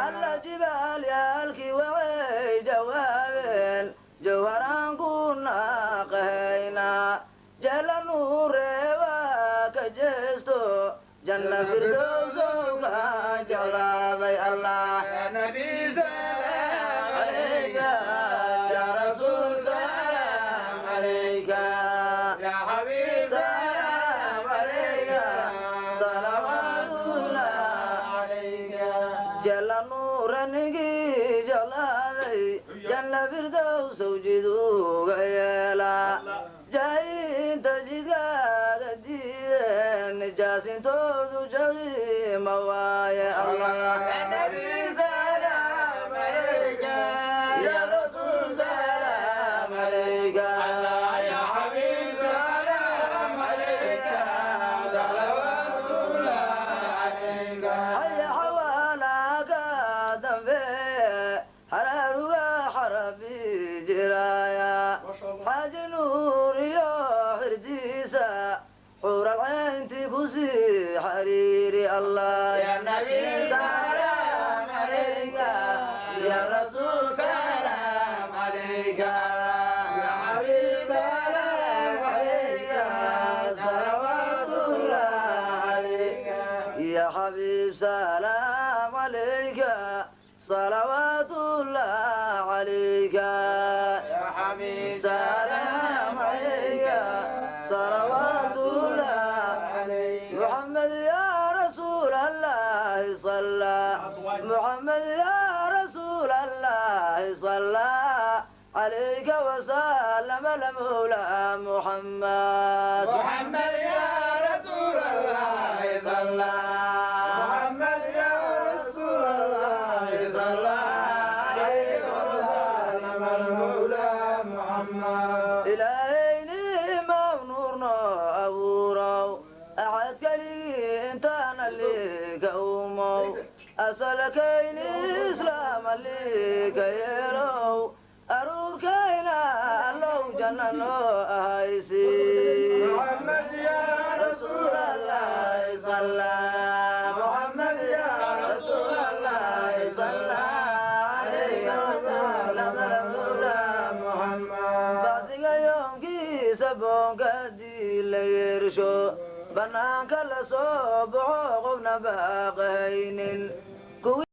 alla jibaalyaalkii waxay jawaabeen jawharaan ku naaqahayna jala nuureeba ka jeesto janna firdowsow ka jeclaaday allah ya nabi salaam alayka ya rasuul salaam alayka ya habib salaam alayka salawaatullah alayka jala nuuranigi jeclaaday janna firdowsow jiduga yeela jaayinta jidkaaga diideen nijaasintoodu jaqiima waaye allah ya nabi salaam alayka ya rasuul salaam alayka ya habib salaam alayka salawaatullah alayka haya xawaalaaka dambe haraaruga xarabi jiraaya xaaji nuuriyo xirdiisa xuural caynti kusii xariiri allah ya nabi salaam alayka ya rasuul salaam alayka ya habib salaam alayka salawaatullah alayka ya habib salaam alayka salawaatullah alayka ya habib salaam alayka salawaatullah alayka muhammad ya rasuul allah salla muhammad ya rasuul allah salla alayka wa sallam al mawla muhammad muhammad ya rasuul allah salla muhammad ya rasuul allah salla alayka wa sallam al mawla muhammad ilaahayni mawnurno abuuraw axad keligii intaana liika uumow asalkayni islaama liika yeelow aruurkayna allow janna noo ahaysi muhammad ya rasuul allah salla muhammad ya rasuul allah salla alayka wa sallam al mawla muhammad bacdiga yoomkiisa boonkadii la yeersho banaanka la soo baxo qofna baaqahaynin